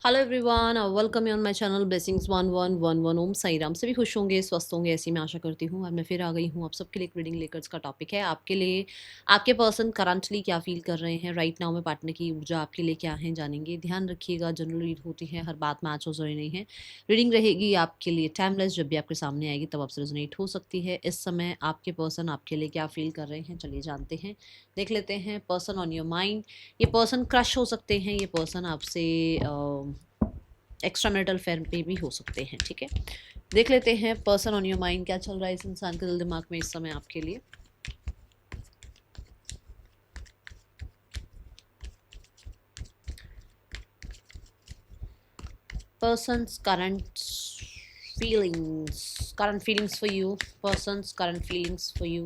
Hello everyone, welcome you on my channel blessings 1111 ओम साई राम। सभी खुश होंगे, स्वस्थ होंगे, ऐसी मैं आशा करती हूँ। और मैं फिर आ गई हूँ आप सबके लिए एक रीडिंग लेकर। इसका टॉपिक है आपके लिए, आपके पर्सन करंटली क्या फील कर रहे हैं राइट नाउ में, पार्टनर की ऊर्जा आपके लिए क्या है जानेंगे। ध्यान रखिएगा, जनरल रीड होती है, हर बात मैच हो जरूरी नहीं है। रीडिंग रहेगी आपके लिए टाइमलेस, जब भी आपके सामने आएगी तब आपसे रेजोनेट हो सकती है। इस समय आपके पर्सन आपके लिए क्या फील कर रहे हैं, चलिए जानते हैं, देख लेते हैं। पर्सन ऑन योर माइंड, ये पर्सन क्रश हो सकते हैं, ये पर्सन आपसे एक्स्ट्रा मैरिटल अफेयर पे भी हो सकते हैं। ठीक है, देख लेते हैं पर्सन ऑन योर माइंड क्या चल रहा है इस इंसान के दिल दिमाग में इस समय आपके लिए। Person's current feelings for you. Person's current feelings for you.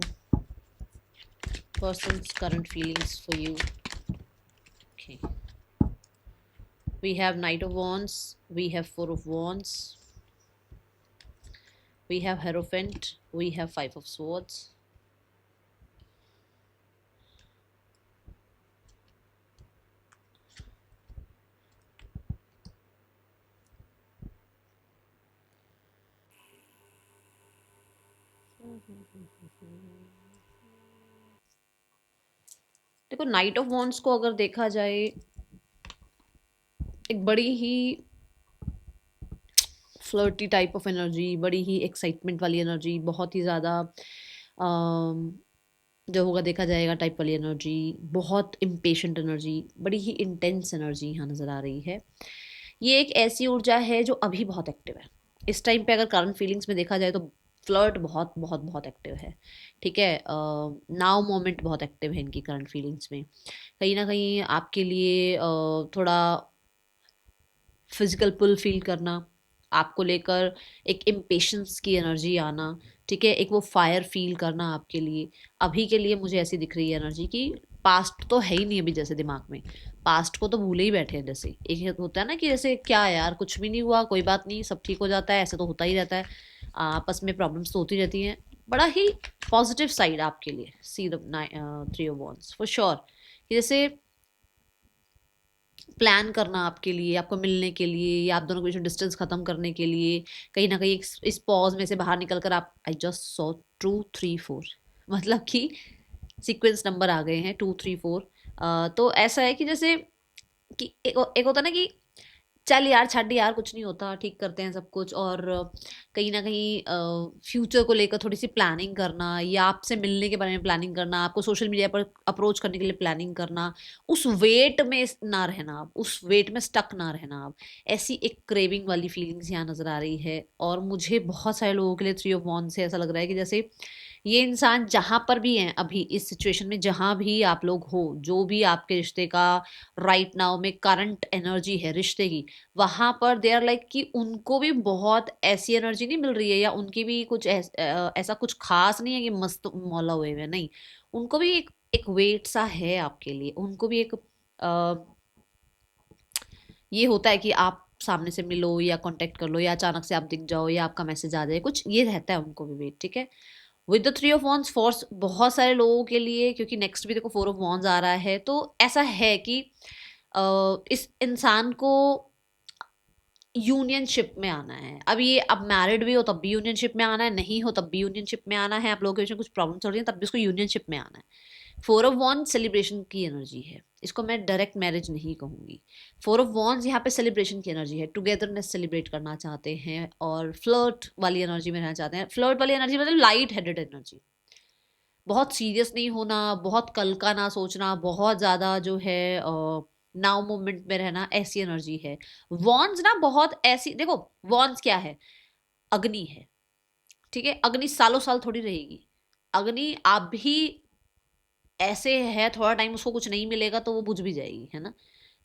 Person's current feelings for you. Okay, we have Knight of Wands, we have Four of Wands, we have Hierophant, we have Five of Swords. देखो, night of wands को अगर देखा जाए, एक बड़ी ही flirty type of energy, बड़ी ही excitement वाली energy, बहुत ही ज़्यादा जो होगा देखा जाएगा टाइप वाली एनर्जी, बहुत इम्पेशेंट एनर्जी, बड़ी ही इंटेंस एनर्जी यहाँ नज़र आ रही है। ये एक ऐसी ऊर्जा है जो अभी बहुत एक्टिव है इस टाइम पे। अगर करंट फीलिंग्स में देखा जाए तो फ्लर्ट बहुत बहुत बहुत एक्टिव है। ठीक है, नाउ मोमेंट बहुत एक्टिव है इनकी करंट फीलिंग्स में। कहीं ना कहीं आपके लिए थोड़ा फिजिकल पुल फील करना, आपको लेकर एक इम्पेशंस की एनर्जी आना। ठीक है, एक वो फायर फील करना आपके लिए। अभी के लिए मुझे ऐसी दिख रही है एनर्जी कि पास्ट तो है ही नहीं अभी, जैसे दिमाग में पास्ट को तो भूले ही बैठे हैं। जैसे एक होता है ना कि जैसे क्या यार, कुछ भी नहीं हुआ, कोई बात नहीं, सब ठीक हो जाता है, ऐसे तो होता ही रहता है, आपस में प्रॉब्लम्स तो होती रहती हैं। बड़ा ही पॉजिटिव साइड आपके लिए, see the three of wands for sure. कि जैसे प्लान करना आपके लिए, आपको मिलने के लिए, या आप दोनों के बीच में डिस्टेंस खत्म करने के लिए, कहीं ना कहीं इस पॉज में से बाहर निकल कर आप, आई जस्ट सॉ 2 3 4, मतलब कि सीक्वेंस नंबर आ गए हैं 2 3 4। तो ऐसा है कि जैसे कि एक होता है ना कि चल यार, छੱਡ यार, कुछ नहीं होता, ठीक करते हैं सब कुछ। और कहीं ना कहीं फ्यूचर को लेकर थोड़ी सी प्लानिंग करना, या आपसे मिलने के बारे में प्लानिंग करना, आपको सोशल मीडिया पर अप्रोच करने के लिए प्लानिंग करना, उस वेट में ना रहना आप, उस वेट में स्टक ना रहना आप। ऐसी एक क्रेविंग वाली फीलिंग्स यहाँ नज़र आ रही है। और मुझे बहुत सारे लोगों के लिए थ्री ऑफ वॉन्ड से ऐसा लग रहा है कि जैसे ये इंसान जहां पर भी हैं अभी इस सिचुएशन में, जहां भी आप लोग हो, जो भी आपके रिश्ते का राइट नाउ में करंट एनर्जी है रिश्ते की, वहां पर दे आर लाइक कि उनको भी बहुत ऐसी एनर्जी नहीं मिल रही है, या उनकी भी कुछ ऐसा कुछ खास नहीं है कि मस्त मौला हुए हुए, नहीं। उनको भी एक एक वेट सा है आपके लिए। उनको भी एक आ, ये होता है कि आप सामने से मिलो या कांटेक्ट कर लो, या अचानक से आप दिख जाओ, या आपका मैसेज आ जाए, कुछ ये रहता है उनको भी वेट। ठीक है, with the three of wands force बहुत सारे लोगों के लिए, क्योंकि नेक्स्ट भी देखो फोर ऑफ वॉन्स आ रहा है, तो ऐसा है कि इस इंसान को यूनियनशिप में आना है। अब ये अब मैरिड भी हो तब भी यूनियनशिप में आना है, नहीं हो तब भी यूनियनशिप में आना है, आप लोगों के बीच में कुछ प्रॉब्लम चल रही है तब भी उसको यूनियनशिप में आना है। फोर ऑफ वॉन्स सेलिब्रेशन की एनर्जी है, इसको मैं डायरेक्ट मैरिज नहीं कहूंगी। फोर ऑफ वॉन्स यहाँ पे सेलिब्रेशन की एनर्जी है, टुगेदरनेस सेलिब्रेट करना चाहते हैं, और फ्लर्ट वाली एनर्जी में रहना चाहते हैं। फ्लर्ट वाली एनर्जी मतलब लाइट हेडेड एनर्जी, बहुत सीरियस नहीं होना, बहुत कल का ना सोचना, बहुत ज्यादा जो है नाउ मोमेंट में रहना, ऐसी एनर्जी है। वॉन्स ना बहुत ऐसी, देखो वॉन्स क्या है, अग्नि है। ठीक है, अग्नि सालों साल थोड़ी रहेगी। अग्नि आप भी ऐसे है, थोड़ा टाइम उसको कुछ नहीं मिलेगा तो वो बुझ भी जाएगी, है ना।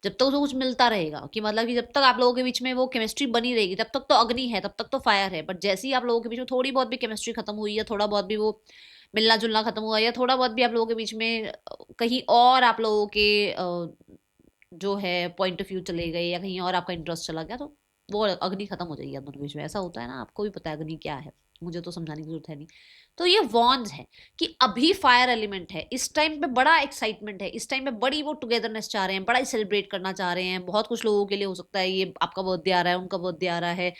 जब तक उसको कुछ मिलता रहेगा, कि मतलब कि जब तक आप लोगों के बीच में वो केमिस्ट्री बनी रहेगी तब तक तो अग्नि है, तब तक तो फायर है। बट जैसे ही आप लोगों के बीच में थोड़ी बहुत भी केमिस्ट्री खत्म हुई, या थोड़ा बहुत भी वो मिलना जुलना खत्म हुआ, या थोड़ा बहुत भी आप लोगों के बीच में कहीं और आप लोगों के जो है पॉइंट ऑफ व्यू चले गए, या कहीं और आपका इंटरेस्ट चला गया, तो वो अग्नि खत्म हो जाएगी आप दोनों के बीच में। ऐसा होता है ना, आपको भी पता है अग्नि क्या है, मुझे तो समझाने की जरूरत है नहीं। तो ये वॉन्स है कि अभी फायर एलिमेंट है, इस टाइम पे बड़ा एक्साइटमेंट है, इस टाइम पे बड़ी वो टुगेदरनेस चाह रहे हैं, बड़ा ही सेलिब्रेट करना चाह रहे हैं। बहुत कुछ लोगों के लिए हो सकता है ये आपका बर्थडे आ रहा है, उनका बर्थडे आ रहा है,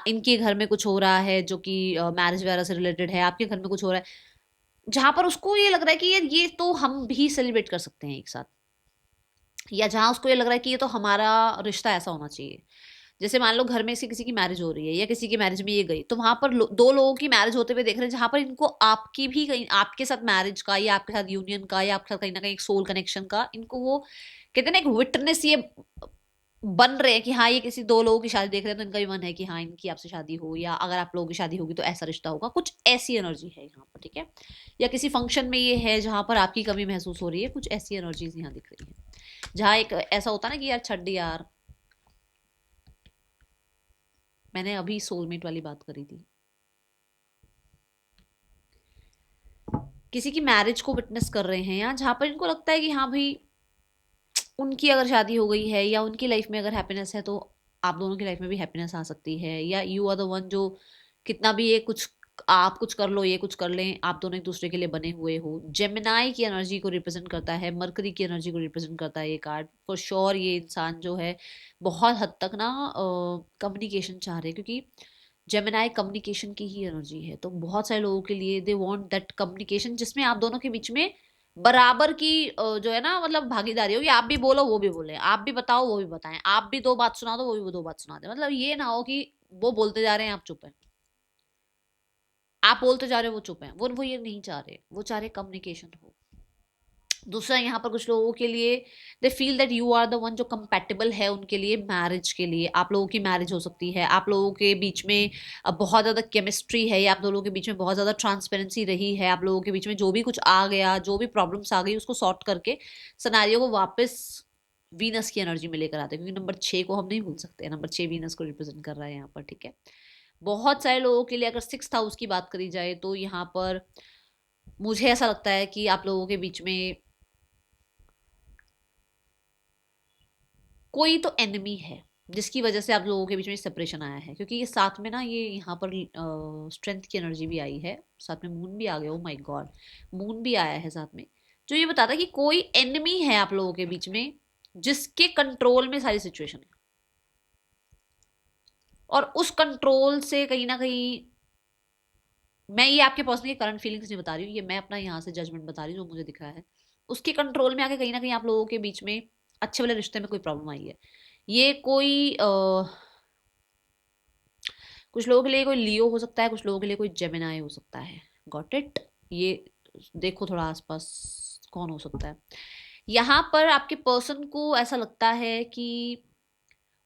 इनके घर में कुछ हो रहा है जो कि मैरिज वगैरह से रिलेटेड है, आपके घर में कुछ हो रहा है जहां पर उसको ये लग रहा है कि यार ये तो हम भी सेलिब्रेट कर सकते हैं एक साथ, या जहां उसको ये लग रहा है कि ये तो हमारा रिश्ता ऐसा होना चाहिए। जैसे मान लो घर में से किसी की मैरिज हो रही है या किसी की मैरिज में ये गई, तो वहां पर दो लोगों की मैरिज होते हुए देख रहे हैं जहां पर इनको आपकी भी कहीं आपके साथ मैरिज का या आपके साथ यूनियन का या आपके साथ कहीं ना कहीं एक सोल कनेक्शन का, इनको वो कहते हैं ना एक विटनेस ये बन रहे हैं कि हाँ ये किसी दो लोगों की शादी देख रहे हैं तो इनका भी मन है कि हाँ इनकी आपसे शादी हो, या अगर आप लोगों की शादी होगी तो ऐसा रिश्ता होगा, कुछ ऐसी एनर्जी है यहाँ पर, ठीक है। या किसी फंक्शन में ये है जहां पर आपकी कमी महसूस हो रही है, कुछ ऐसी एनर्जीज यहाँ दिख रही है। जहाँ एक ऐसा होता है ना कि यार छड्ड यार, मैंने अभी सोलमेट वाली बात करी थी, किसी की मैरिज को विटनेस कर रहे हैं या जहां पर इनको लगता है कि हाँ भाई उनकी अगर शादी हो गई है या उनकी लाइफ में अगर हैप्पीनेस है तो आप दोनों की लाइफ में भी हैप्पीनेस आ सकती है, या यू आर द वन जो कितना भी ये कुछ आप कुछ कर लो ये कुछ कर लें, आप दोनों एक दूसरे के लिए बने हुए हो। जेमिनाई की एनर्जी को रिप्रेजेंट करता है, मरकरी की एनर्जी को रिप्रेजेंट करता है ये कार्ड फॉर श्योर। ये इंसान जो है बहुत हद तक ना कम्युनिकेशन चाह रहे हैं, क्योंकि जेमिनाई कम्युनिकेशन की ही एनर्जी है। तो बहुत सारे लोगों के लिए दे वांट दैट कम्युनिकेशन जिसमें आप दोनों के बीच में बराबर की जो है ना मतलब भागीदारी हो, कि आप भी बोलो वो भी बोले, आप भी बताओ वो भी बताएं, आप भी दो बात सुना दो वो भी दो बात सुना दे। मतलब ये ना हो कि वो बोलते जा रहे हैं आप चुप हैं, आप बोलते जा रहे हो वो चुप हैं, वो ये नहीं चाह रहे, वो चाह रहे कम्युनिकेशन हो। दूसरा यहाँ पर कुछ लोगों के लिए they feel that you are the one जो कंपैटिबल है उनके लिए मैरिज के लिए। आप लोगों की मैरिज हो सकती है, आप लोगों के बीच में बहुत ज़्यादा केमिस्ट्री है, या आप दोनों के बीच में बहुत ज़्यादा ट्रांसपेरेंसी रही है, आप लोगों के बीच में जो भी कुछ आ गया, जो भी प्रॉब्लम्स आ गई उसको सॉर्ट करके सिनेरियो को वापस वीनस की एनर्जी में लेकर आते हैं, क्योंकि नंबर 6 को हम नहीं भूल सकते, नंबर 6 वीनस को रिप्रेजेंट कर रहा है यहाँ पर, ठीक है। बहुत सारे लोगों के लिए अगर 6th हाउस की बात करी जाए तो यहाँ पर मुझे ऐसा लगता है कि आप लोगों के बीच में कोई तो एनिमी है जिसकी वजह से आप लोगों के बीच में सेपरेशन आया है, क्योंकि ये साथ में ना ये यहाँ पर स्ट्रेंथ की एनर्जी भी आई है, साथ में मून भी आ गया, ओ माय गॉड मून भी आया है साथ में, जो ये बताता है कि कोई एनिमी है आप लोगों के बीच में जिसके कंट्रोल में सारी सिचुएशन है, और उस कंट्रोल से कहीं ना कहीं, मैं ये आपके पर्सनली करंट फीलिंग्स नहीं बता रही हूँ, ये मैं अपना यहाँ से जजमेंट बता रही हूँ जो मुझे दिख रहा है, उसके कंट्रोल में आके कहीं ना कहीं आप लोगों के बीच में अच्छे वाले रिश्ते में कोई प्रॉब्लम आई है। ये कोई कुछ लोगों के लिए कोई लियो हो सकता है, कुछ लोगों के लिए कोई जेमिनाई हो सकता है। Got it. ये देखो थोड़ा आसपास कौन हो सकता है। यहाँ पर आपके पर्सन को ऐसा लगता है कि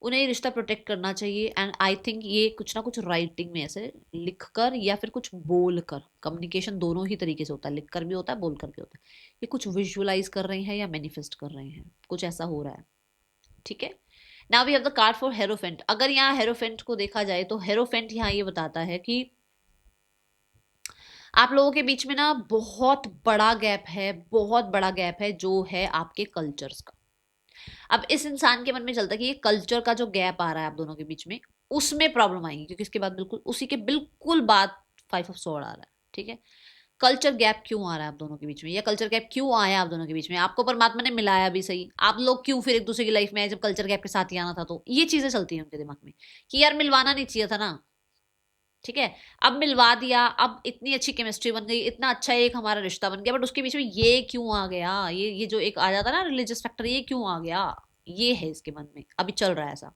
उन्हें ये रिश्ता प्रोटेक्ट करना चाहिए, एंड आई थिंक ये कुछ ना कुछ राइटिंग में ऐसे लिख कर या फिर कुछ बोल कर, कम्युनिकेशन दोनों ही तरीके से होता है, लिख कर भी होता है बोल कर भी होता है, ये कुछ विजुअलाइज कर रहे हैं या मैनिफेस्ट कर रहे हैं, कुछ ऐसा हो रहा है, ठीक है। Now we have the card for hierophant. अगर यहाँ हेरोफेंट को देखा जाए तो हेरोफेंट यहाँ ये बताता है कि आप लोगों के बीच में ना बहुत बड़ा गैप है, बहुत बड़ा गैप है जो है आपके कल्चर्स का। अब इस इंसान के मन में चलता है कि ये कल्चर का जो गैप आ रहा है आप दोनों के बीच में उसमें प्रॉब्लम आएगी, क्योंकि इसके बाद बिल्कुल उसी के बिल्कुल बाद 5 ऑफ स्वॉर्ड आ रहा है, ठीक है। कल्चर गैप क्यों आ रहा है आप दोनों के बीच में, या कल्चर गैप क्यों आया आप दोनों के बीच में, आपको परमात्मा ने मिलाया भी सही, आप लोग क्यों फिर एक दूसरे की लाइफ में आए जब कल्चर गैप के साथ ही आना था। तो ये चीजें चलती हैं उनके दिमाग में कि यार मिलवाना नहीं चाहिए था ना, ठीक है। अब मिलवा दिया, अब इतनी अच्छी केमिस्ट्री बन गई, इतना अच्छा एक हमारा रिश्ता बन गया, बट उसके बीच में ये क्यों आ गया, ये जो एक आ जाता ना रिलीजियस फैक्टर, ये क्यों आ गया, ये है इसके मन में अभी चल रहा है ऐसा।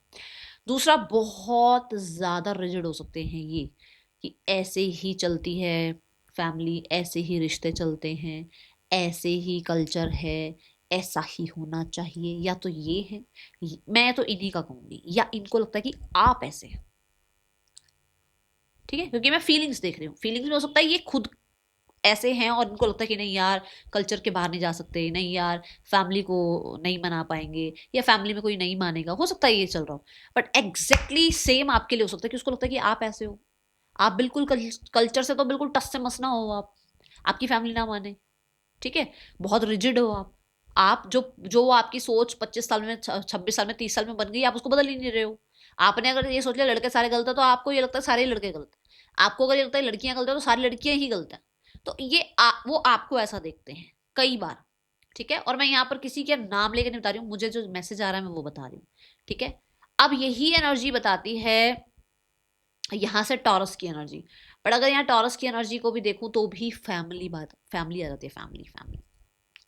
दूसरा, बहुत ज्यादा रिजिड हो सकते हैं ये, कि ऐसे ही चलती है फैमिली, ऐसे ही रिश्ते चलते हैं, ऐसे ही कल्चर है, ऐसा ही होना चाहिए, या तो ये है, मैं तो इन्हीं का कहूंगी, या इनको लगता है कि आप ऐसे हैं, ठीक है। क्योंकि मैं फीलिंग्स देख रही हूँ, फीलिंग्स में हो सकता है ये खुद ऐसे हैं और इनको लगता है कि नहीं यार कल्चर के बाहर नहीं जा सकते, नहीं यार फैमिली को नहीं मना पाएंगे, या फैमिली में कोई नहीं मानेगा, हो सकता है ये चल रहा हो। बट एग्जैक्टली सेम आपके लिए हो सकता है कि उसको लगता है कि आप ऐसे हो, आप बिल्कुल कल्चर से तो बिल्कुल टस से मस ना हो, आप आपकी फैमिली ना माने, ठीक है, बहुत रिजिड हो आप जो जो आपकी सोच 25 साल में 26 साल में 30 साल में बन गई आप उसको बदल ही नहीं रहे हो। आपने अगर ये सोच लिया लड़के सारे गलत है तो आपको ये लगता है सारे लड़के गलत है, आपको अगर ये लगता है लड़कियां गलत है तो सारी लड़कियां ही गलत है। तो ये वो आपको ऐसा देखते हैं कई बार, ठीक है। और मैं यहाँ पर किसी के नाम लेकर नहीं बता रही हूँ, मुझे जो मैसेज आ रहा है मैं वो बता रही हूँ, ठीक है। अब यही एनर्जी बताती है यहाँ से टॉरस की एनर्जी। पर अगर यहाँ टॉरस की एनर्जी को भी देखूं तो भी फैमिली आ जाती है, फैमिली फैमिली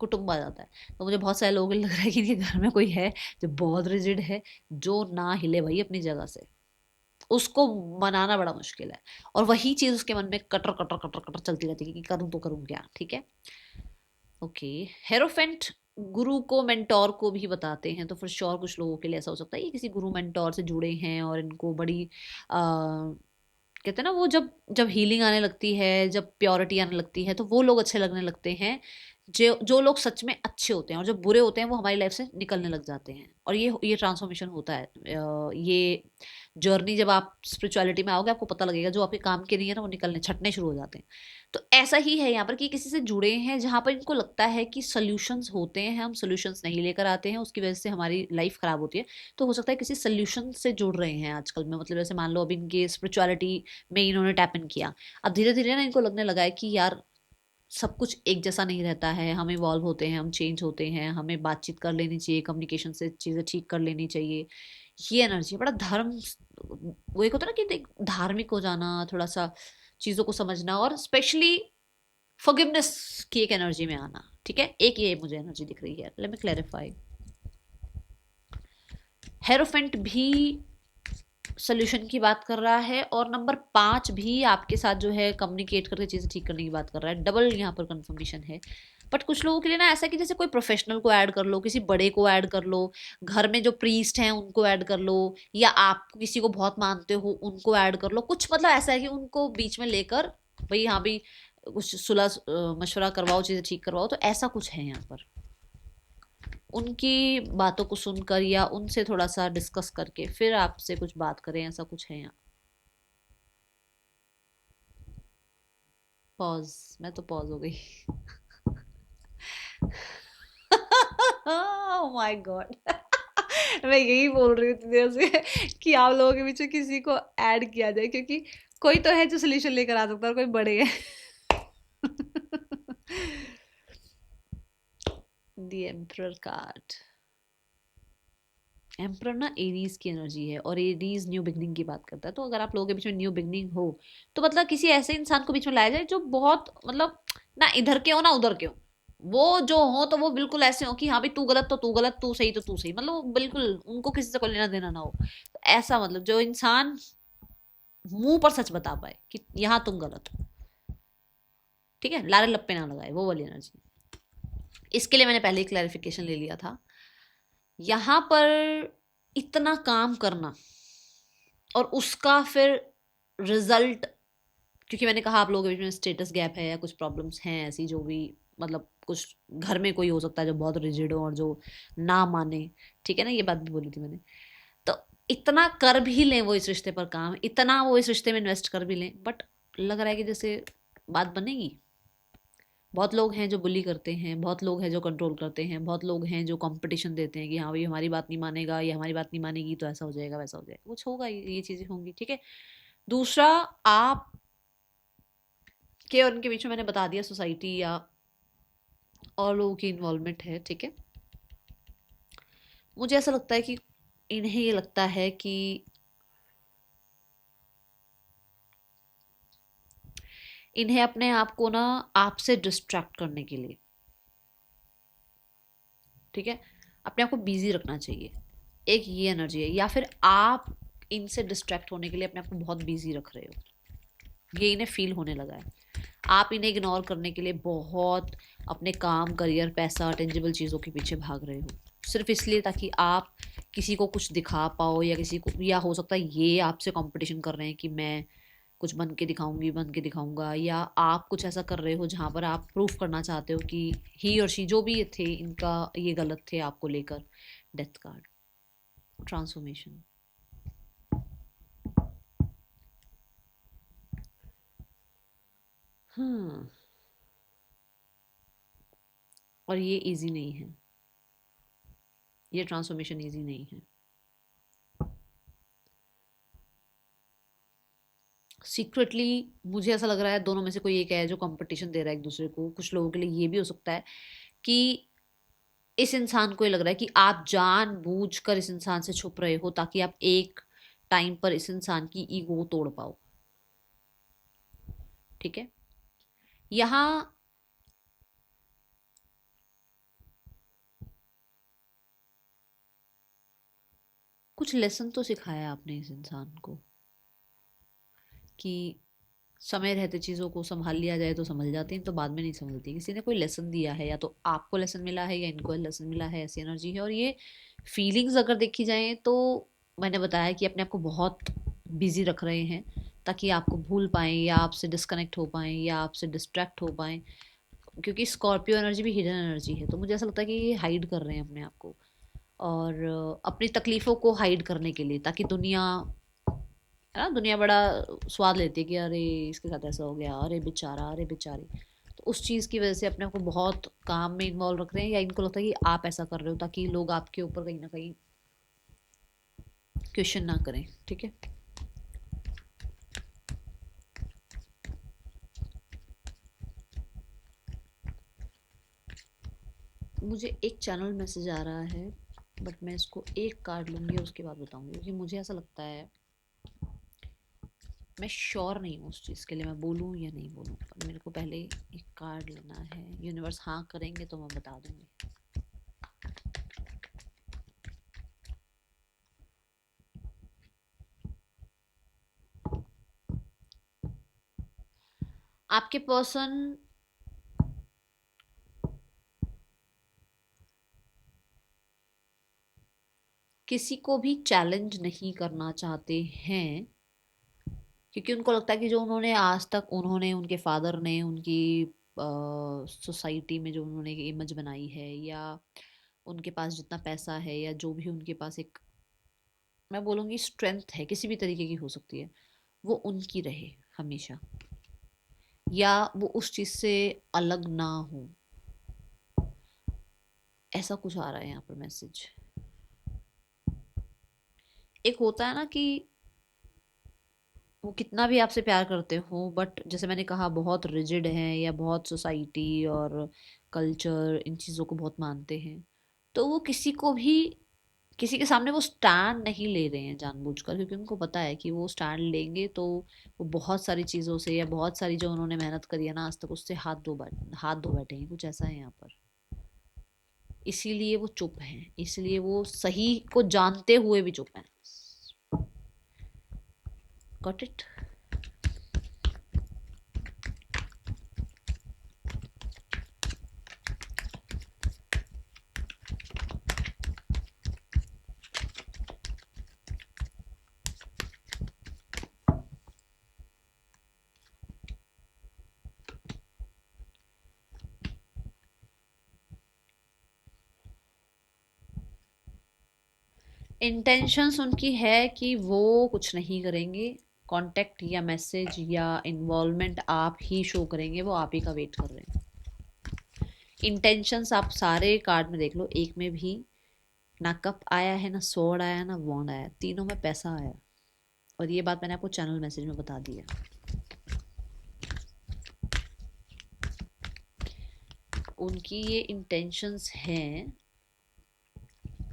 कुटुंब आ जाता है। तो मुझे बहुत सारे लोगों को लग रहा है कि इनके घर में कोई है जो बहुत रिजिड है, जो ना हिले भाई अपनी जगह से, उसको मनाना बड़ा मुश्किल है। और वही चीज उसके मन में कटर कटर कटर कटर चलती रहती है कि करूं तो करूं क्या, ठीक है। ओके। हेरोफेंट गुरु को मेंटोर को भी बताते हैं, तो फिर श्योर कुछ लोगों के लिए ऐसा हो सकता है ये किसी गुरु मेंटोर से जुड़े हैं और इनको बड़ी कहते हैं ना वो जब जब हीलिंग आने लगती है, जब प्योरिटी आने लगती है तो वो लोग अच्छे लगने लगते हैं। जो जो लोग सच में अच्छे होते हैं, और जो बुरे होते हैं वो हमारी लाइफ से निकलने लग जाते हैं। और ये ट्रांसफॉर्मेशन होता है, ये जर्नी जब आप स्पिरिचुअलिटी में आओगे आपको पता लगेगा जो आपके काम के नहीं है ना वो निकलने छटने शुरू हो जाते हैं। तो ऐसा ही है यहाँ पर कि किसी से जुड़े हैं जहाँ पर इनको लगता है कि सोल्यूशंस होते हैं, हम सोल्यूशंस नहीं लेकर आते हैं, उसकी वजह से हमारी लाइफ खराब होती है। तो हो सकता है किसी सोल्यूशन से जुड़ रहे हैं आजकल में, मतलब जैसे मान लो अभी इनके स्पिरिचुअलिटी में इन्होंने टैप इन किया, अब धीरे धीरे ना इनको लगने लगा है कि यार सब कुछ एक जैसा नहीं रहता है, हम इवॉल्व होते हैं, हम चेंज होते हैं, हमें बातचीत कर लेनी चाहिए, कम्युनिकेशन से चीज़ें ठीक कर लेनी चाहिए। ये एनर्जी बड़ा धर्म, वो एक होता है ना कि देख धार्मिक हो जाना, थोड़ा सा चीज़ों को समझना, और स्पेशली फॉरगिवनेस की एक एनर्जी में आना, ठीक है। एक ये मुझे एनर्जी दिख रही है, लेट मी क्लैरिफाई। हेरोफेंट भी सोल्यूशन की बात कर रहा है, और नंबर 5 भी आपके साथ जो है कम्युनिकेट करके चीज़ें ठीक करने की बात कर रहा है। डबल यहाँ पर कंफर्मेशन है। बट कुछ लोगों के लिए ना ऐसा कि जैसे कोई प्रोफेशनल को ऐड कर लो, किसी बड़े को ऐड कर लो, घर में जो प्रीस्ट हैं उनको ऐड कर लो, या आप किसी को बहुत मानते हो उनको ऐड कर लो। कुछ मतलब ऐसा है कि उनको बीच में लेकर भाई हाँ भी कुछ सुलह मशवरा करवाओ, चीज़ें ठीक करवाओ, तो ऐसा कुछ है यहाँ पर। उनकी बातों को सुनकर या उनसे थोड़ा सा डिस्कस करके फिर आपसे कुछ बात करें, ऐसा कुछ है यहाँ। पॉज, मैं तो पॉज हो गई। My God. मैं यही बोल रही हूँ इतनी देर से कि आप लोगों के बीच में किसी को ऐड किया जाए, क्योंकि कोई तो है जो सोल्यूशन लेकर आ सकता है और कोई बड़े है। The emperor card. एम्परर ना एरीज की एनर्जी है, और एरीज न्यू बिगनिंग की बात करता है। तो अगर आप लोगों के बीच में न्यू बिगनिंग हो तो मतलब किसी ऐसे इंसान को बीच में लाया जाए जो बहुत मतलब ना इधर के हो ना उधर के हो, वो जो हो तो वो बिल्कुल ऐसे हो कि हाँ भाई तू गलत तो तू गलत, तू सही तो तू सही, मतलब वो बिल्कुल उनको किसी से कोई लेना देना ना हो। तो ऐसा मतलब जो इंसान मुंह पर सच बता पाए कि यहाँ तुम गलत हो, ठीक है, लारे लप्पे ना लगाए, वो वाली एनर्जी। इसके लिए मैंने पहले ही क्लैरिफिकेशन ले लिया था। यहाँ पर इतना काम करना और उसका फिर रिजल्ट, क्योंकि मैंने कहा आप लोगों के बीच में स्टेटस गैप है या कुछ प्रॉब्लम्स हैं ऐसी जो भी, मतलब कुछ घर में कोई हो सकता है जो बहुत रिजिड हो और जो ना माने, ठीक है ना, ये बात भी बोली थी मैंने। तो इतना कर भी लें वो इस रिश्ते पर काम, इतना वो इस रिश्ते में इन्वेस्ट कर भी लें, बट लग रहा है कि जैसे बात बनेगी। बहुत लोग हैं जो बुली करते हैं, बहुत लोग हैं जो कंट्रोल करते हैं, बहुत लोग हैं जो कंपटीशन देते हैं कि हाँ भाई हमारी बात नहीं मानेगा, या हमारी बात नहीं मानेगी तो ऐसा हो जाएगा वैसा हो जाएगा, कुछ होगा, ये चीज़ें होंगी, ठीक है। दूसरा, आप के और उनके बीच में मैंने बता दिया सोसाइटी या और लोगों की इन्वॉल्वमेंट है, ठीक है। मुझे ऐसा लगता है कि इन्हें ये लगता है कि इन्हें अपने आप को ना आपसे डिस्ट्रैक्ट करने के लिए, ठीक है, अपने आप को बिजी रखना चाहिए। एक ये एनर्जी है, या फिर आप इनसे डिस्ट्रैक्ट होने के लिए अपने आप को बहुत बिजी रख रहे हो, ये इन्हें फील होने लगा है। आप इन्हें इग्नोर करने के लिए बहुत अपने काम, करियर, पैसा, टेंजिबल चीज़ों के पीछे भाग रहे हो, सिर्फ इसलिए ताकि आप किसी को कुछ दिखा पाओ, या किसी को, या हो सकता है ये आपसे कंपटीशन कर रहे हैं कि मैं कुछ बन के दिखाऊंगी, बन के दिखाऊंगा, या आप कुछ ऐसा कर रहे हो जहाँ पर आप प्रूफ करना चाहते हो कि ही और शी जो भी ये थे इनका ये गलत थे आपको लेकर। Death card, transformation. हाँ, और ये इजी नहीं है, ये ट्रांसफॉर्मेशन इजी नहीं है। सीक्रेटली मुझे ऐसा लग रहा है दोनों में से कोई एक है जो कंपटीशन दे रहा है एक दूसरे को। कुछ लोगों के लिए ये भी हो सकता है कि इस इंसान को ये लग रहा है कि आप जानबूझकर इस इंसान से छुप रहे हो ताकि आप एक टाइम पर इस इंसान की ईगो तोड़ पाओ। ठीक है, यहाँ कुछ लेसन तो सिखाया आपने इस इंसान को कि समय रहते चीज़ों को संभाल लिया जाए तो संभल जाती हैं, तो बाद में नहीं संभलती। किसी ने कोई लेसन दिया है, या तो आपको लेसन मिला है या इनको लेसन मिला है, ऐसी एनर्जी है। और ये फीलिंग्स अगर देखी जाए तो मैंने बताया कि अपने आप को बहुत बिजी रख रहे हैं ताकि आपको भूल पाएं या आपसे डिस्कनेक्ट हो पाएं या आपसे डिस्ट्रैक्ट हो पाएं, क्योंकि स्कॉर्पियो एनर्जी भी हिडन एनर्जी है। तो मुझे ऐसा लगता है कि ये हाइड कर रहे हैं अपने आप को, और अपनी तकलीफ़ों को हाइड करने के लिए, ताकि दुनिया है ना, दुनिया बड़ा स्वाद लेती है कि अरे इसके साथ ऐसा हो गया, अरे बेचारा, अरे बेचारी। तो उस चीज़ की वजह से अपने आप को बहुत काम में इन्वॉल्व रख रहे हैं, या इनको लगता है कि आप ऐसा कर रहे हो ताकि लोग आपके ऊपर कहीं ना कहीं क्वेश्चन ना करें। ठीक है, मुझे एक चैनल मैसेज आ रहा है, बट मैं इसको एक कार्ड लूँगी और उसके बाद बताऊँगी, क्योंकि मुझे ऐसा लगता है, मैं श्योर नहीं हूँ उस चीज़ के लिए मैं बोलूँ या नहीं बोलूँ, पर मेरे को पहले एक कार्ड लेना है। यूनिवर्स हाँ करेंगे तो मैं बता दूँगी। आपके पर्सन किसी को भी चैलेंज नहीं करना चाहते हैं, क्योंकि उनको लगता है कि जो उन्होंने आज तक, उन्होंने, उनके फादर ने, उनकी सोसाइटी में जो उन्होंने इमेज बनाई है, या उनके पास जितना पैसा है, या जो भी उनके पास एक, मैं बोलूँगी स्ट्रेंथ है, किसी भी तरीके की हो सकती है, वो उनकी रहे हमेशा, या वो उस चीज़ से अलग ना हो। ऐसा कुछ आ रहा है यहाँ पर मैसेज। एक होता है ना कि वो कितना भी आपसे प्यार करते हो, बट जैसे मैंने कहा बहुत रिजिड हैं, या बहुत सोसाइटी और कल्चर इन चीज़ों को बहुत मानते हैं, तो वो किसी को भी, किसी के सामने वो स्टैंड नहीं ले रहे हैं जानबूझकर, क्योंकि उनको पता है कि वो स्टैंड लेंगे तो वो बहुत सारी चीज़ों से, या बहुत सारी जो उन्होंने मेहनत करी है ना आज तक, उससे हाथ धो बैठे हैं। कुछ ऐसा है यहाँ पर, इसीलिए वो चुप हैं, इसलिए वो सही को जानते हुए भी चुप हैं। Got it. इंटेंशंस उनकी है कि वो कुछ नहीं करेंगे, कांटेक्ट या मैसेज या इन्वॉल्वमेंट आप ही शो करेंगे, वो आप ही का वेट कर रहे हैं। इंटेंशंस आप सारे कार्ड में देख लो, एक में भी ना कप आया है, ना स्वॉर्ड आया, ना वॉन्ड आया, तीनों में पैसा आया। और ये बात मैंने आपको चैनल मैसेज में बता दी है। उनकी ये इंटेंशंस हैं,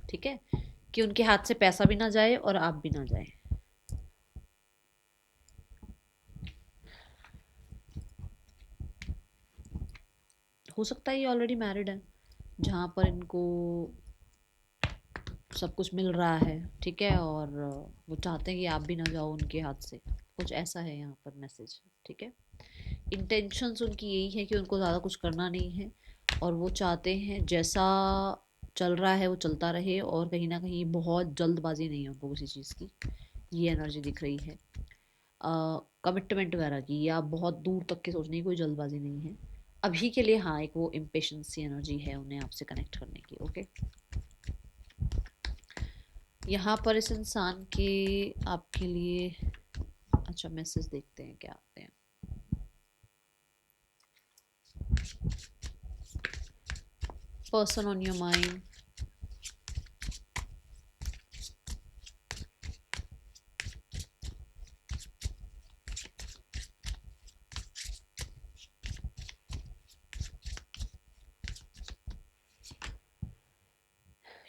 ठीक है, कि उनके हाथ से पैसा भी ना जाए और आप भी ना जाए। हो सकता है ये ऑलरेडी मैरिड है, जहाँ पर इनको सब कुछ मिल रहा है, ठीक है, और वो चाहते हैं कि आप भी ना जाओ उनके हाथ से। कुछ ऐसा है यहाँ पर मैसेज। ठीक है, इंटेंशंस उनकी यही है कि उनको ज़्यादा कुछ करना नहीं है, और वो चाहते हैं जैसा चल रहा है वो चलता रहे, और कहीं ना कहीं बहुत जल्दबाजी नहीं है उनको किसी चीज़ की, ये एनर्जी दिख रही है। कमिटमेंट वगैरह की या बहुत दूर तक के सोचने की कोई जल्दबाजी नहीं है अभी के लिए। हाँ, एक वो इम्पेशंसी एनर्जी है उन्हें आपसे कनेक्ट करने की। ओके, यहाँ पर इस इंसान के आपके लिए, अच्छा मैसेज देखते हैं क्या आते हैं। Person on your mind,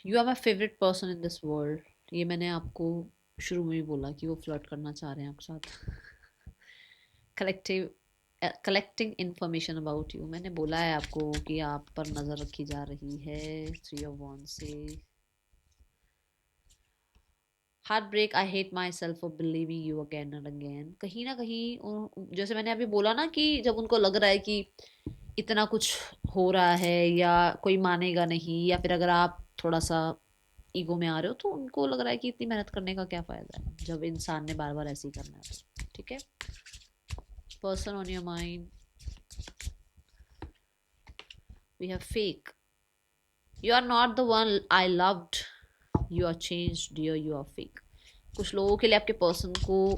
you are my favourite person in this world, ये मैंने आपको शुरू में भी बोला कि वो फ्लर्ट करना चाह रहे हैं आपके साथ। Collective collecting information about you, मैंने बोला है आपको कि आप पर नज़र रखी जा रही है। 3 of Wands से heartbreak, I hate myself for believing you again and again. कहीं ना कहीं जैसे मैंने अभी बोला ना कि जब उनको लग रहा है कि इतना कुछ हो रहा है या कोई मानेगा नहीं, या फिर अगर आप थोड़ा सा ईगो में आ रहे हो तो उनको लग रहा है कि इतनी मेहनत करने का क्या फ़ायदा है जब इंसान ने बार बार ऐसे ही करना है तो। ठीक है, person on your mind, we have fake, you are not the one I loved, you are change dear, you are fake. कुछ लोगों के लिए आपके पर्सन को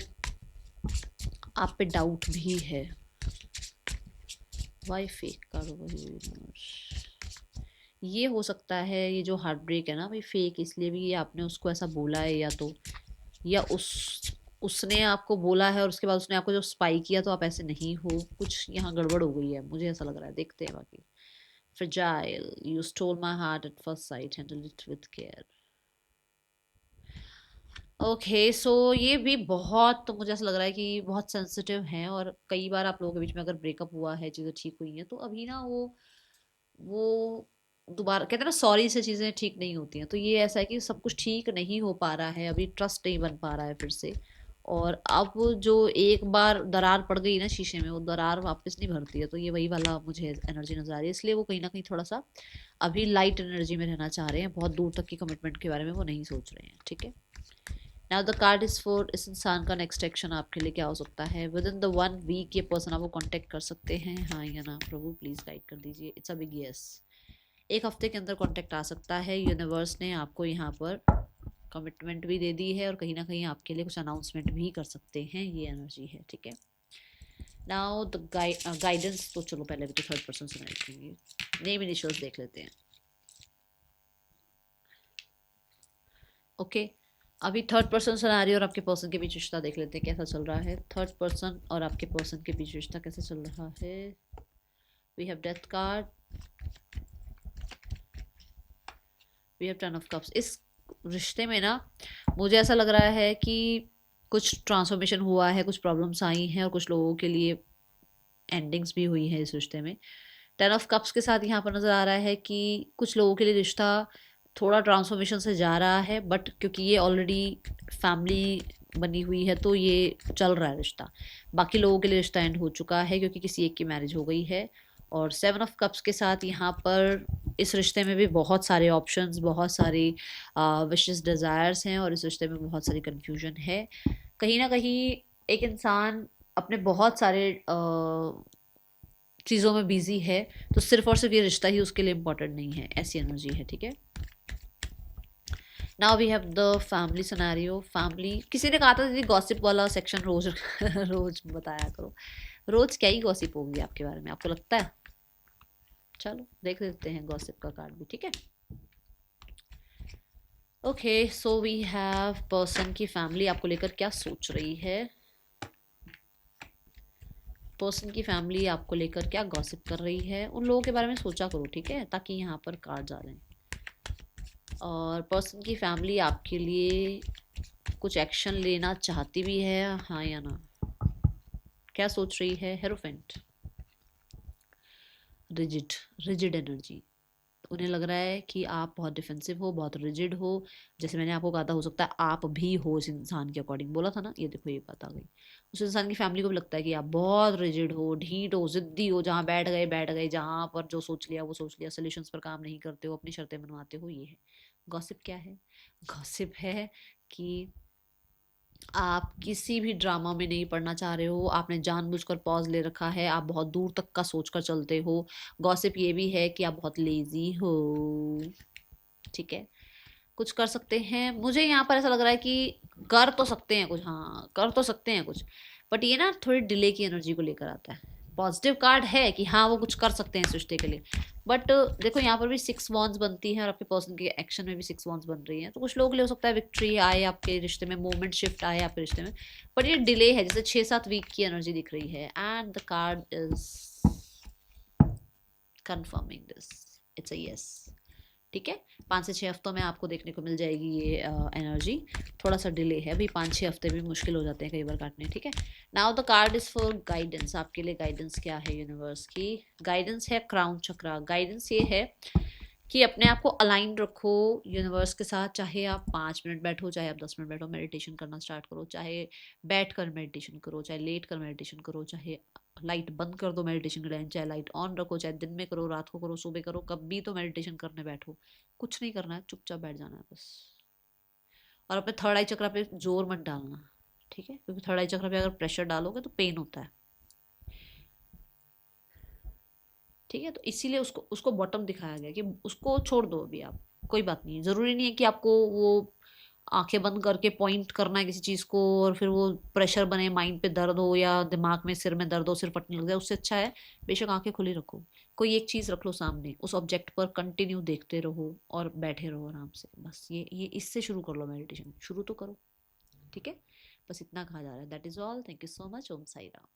आप पे डाउट भी है। वाई फेक कार्ड, ये हो सकता है ये जो हार्ट ब्रेक है ना भाई फेक इसलिए भी ये आपने उसको ऐसा बोला है, या तो या उसने आपको बोला है और उसके बाद उसने आपको जो स्पाई किया तो आप ऐसे नहीं हो, कुछ यहाँ गड़बड़ हो गई है मुझे ऐसा लग रहा है। देखते हैं बाकी। Fragile, you stole my heart at first sight, handle it with care. Okay so ये भी बहुत, तो मुझे ऐसा लग रहा है कि बहुत सेंसिटिव हैं, और कई बार आप लोगों के बीच में अगर ब्रेकअप हुआ है, चीज़ें ठीक हुई हैं, तो अभी ना वो दोबारा कहते हैं ना सॉरी से चीज़ें ठीक नहीं होती हैं, तो ये ऐसा है कि सब कुछ ठीक नहीं हो पा रहा है, अभी ट्रस्ट नहीं बन पा रहा है फिर से। और अब जो एक बार दरार पड़ गई ना शीशे में, वो दरार वापस नहीं भरती है, तो ये वही वाला मुझे एनर्जी नजर आ रही है, इसलिए वो कहीं ना कहीं थोड़ा सा अभी लाइट एनर्जी में रहना चाह रहे हैं, बहुत दूर तक की कमिटमेंट के बारे में वो नहीं सोच रहे हैं। ठीक है, now the card is for इस इंसान का नेक्स्ट एक्शन आपके लिए क्या हो सकता है। विद इन द 1 वीक ये पर्सन आपको कांटेक्ट कर सकते हैं, हाँ या ना प्रभु प्लीज गाइड कर दीजिए। इट्स अ बिग यस, 1 हफ्ते के अंदर कांटेक्ट आ सकता है। यूनिवर्स ने आपको यहाँ पर कमिटमेंट भी दे दी है और कहीं ना कहीं आपके लिए कुछ अनाउंसमेंट भी कर सकते हैं, ये एनर्जी है। ठीक है, नाउ द गाइडेंस, तो चलो पहले भी तो थर्ड पर्सन से देखेंगे, नेम इनिशियल्स देख लेते हैं। ओके अभी थर्ड पर्सन सिनेरियो और आपके पर्सन के बीच रिश्ता देख लेते हैं कैसा चल रहा है। थर्ड पर्सन और आपके पर्सन के बीच रिश्ता कैसा चल रहा है। We have death card, we have 10 of Cups। इस रिश्ते में ना मुझे ऐसा लग रहा है कि कुछ ट्रांसफॉर्मेशन हुआ है, कुछ प्रॉब्लम्स आई हैं और कुछ लोगों के लिए एंडिंग्स भी हुई है इस रिश्ते में। 10 of Cups के साथ यहाँ पर नज़र आ रहा है कि कुछ लोगों के लिए रिश्ता थोड़ा ट्रांसफॉर्मेशन से जा रहा है, बट क्योंकि ये ऑलरेडी फैमिली बनी हुई है तो ये चल रहा है रिश्ता। बाकी लोगों के लिए रिश्ता एंड हो चुका है क्योंकि किसी एक की मैरिज हो गई है। और 7 of Cups के साथ यहाँ पर इस रिश्ते में भी बहुत सारे ऑप्शंस, बहुत सारी विशेस डिज़ायर्स हैं और इस रिश्ते में बहुत सारी कन्फ्यूजन है। कहीं ना कहीं एक इंसान अपने बहुत सारे चीज़ों में बिजी है, तो सिर्फ और सिर्फ ये रिश्ता ही उसके लिए इम्पोर्टेंट नहीं है, ऐसी एनर्जी है। ठीक है, now we have the family scenario. Family, किसी ने कहा था दीदी गॉसिप वाला सेक्शन रोज रोज बताया करो। रोज क्या ही गॉसिप होगी आपके बारे में, आपको लगता है? चलो देख लेते हैं गॉसिप का कार्ड भी। ठीक है, okay so we have person की फैमिली आपको लेकर क्या सोच रही है। पर्सन की फैमिली आपको लेकर क्या गॉसिप कर रही है, उन लोगों के बारे में सोचा करो। ठीक है, ताकि यहाँ पर कार्ड्स आ रहे हैं। और पर्सन की फैमिली आपके लिए कुछ एक्शन लेना चाहती भी है, हाँ या ना, क्या सोच रही है। Hierophant, rigid, rigid energy. उन्हें लग रहा है कि आप बहुत डिफेंसिव हो, बहुत रिजिड हो। जैसे मैंने आपको कहा था हो सकता है आप भी हो इस इंसान के अकॉर्डिंग, बोला था ना, ये देखो ये बात आ गई। उस इंसान की फैमिली को भी लगता है कि आप बहुत रिजिड हो, ढीठ हो, जिद्दी हो, जहाँ बैठ गए, जहाँ पर जो सोच लिया वो सोच लिया, सोल्यूशंस पर काम नहीं करते हो, अपनी शर्तें मनवाते हो, ये है। गॉसिप क्या है? गॉसिप है कि आप किसी भी ड्रामा में नहीं पड़ना चाह रहे हो, आपने जानबूझकर पॉज ले रखा है, आप बहुत दूर तक का सोच कर चलते हो। गॉसिप ये भी है कि आप बहुत लेजी हो। ठीक है, कुछ कर सकते हैं, मुझे यहाँ पर ऐसा लग रहा है कि कर तो सकते हैं कुछ, हाँ कर तो सकते हैं कुछ, बट ये ना थोड़ी डिले की एनर्जी को लेकर आता है। पॉजिटिव कार्ड है कि हाँ वो कुछ कर सकते हैं इस रिश्ते के लिए, बट देखो यहाँ पर भी 6 वॉन्ड्स बनती है और आपके पर्सन के एक्शन में भी 6 वॉन्ड्स बन रही हैं, तो कुछ लोगों के लिए हो सकता है विक्ट्री आए आपके रिश्ते में, मोमेंट शिफ्ट आए आपके रिश्ते में, बट ये डिले है, जैसे 6-7 वीक की एनर्जी दिख रही है। And the card is confirming this, it's a yes. ठीक है, 5 से 6 हफ्तों में आपको देखने को मिल जाएगी ये एनर्जी। थोड़ा सा डिले है भाई, 5-6 हफ्ते भी मुश्किल हो जाते हैं कई बार काटने। ठीक है, now the card is for guidance. आपके लिए गाइडेंस क्या है यूनिवर्स की? गाइडेंस है क्राउन चक्रा। गाइडेंस ये है कि अपने आप को अलाइन रखो यूनिवर्स के साथ। चाहे आप 5 मिनट बैठो, चाहे आप 10 मिनट बैठो, मेडिटेशन करना स्टार्ट करो। चाहे बैठ कर मेडिटेशन करो, चाहे लेट कर मेडिटेशन करो, चाहे लाइट बंद कर दो मेडिटेशन के टाइम, चाहे लाइट ऑन रखो, चाहे दिन में करो, रात को करो, सुबह करो, कभी तो मेडिटेशन करने बैठो। कुछ नहीं करना है, चुपचाप बैठ जाना है बस। और अपने थर्ड आई चक्र पे जोर मत डालना, ठीक है, क्योंकि थर्ड आई चक्र पे अगर प्रेशर डालोगे तो पेन होता है। ठीक है, तो इसीलिए उसको उसको बॉटम दिखाया गया कि उसको छोड़ दो अभी आप। कोई बात नहीं, जरूरी नहीं है कि आपको वो आंखें बंद करके पॉइंट करना है किसी चीज को और फिर वो प्रेशर बने, माइंड पे दर्द हो या दिमाग में सिर में दर्द हो, सिर फटने लग जाए। उससे अच्छा है बेशक आंखें खुली रखो, कोई एक चीज रख लो सामने, उस ऑब्जेक्ट पर कंटिन्यू देखते रहो और बैठे रहो आराम से। बस ये इससे शुरू कर लो मेडिटेशन, शुरू तो करो। ठीक है, बस इतना कहा जा रहा है। That is all. Thank you so much. Om Sai Ram.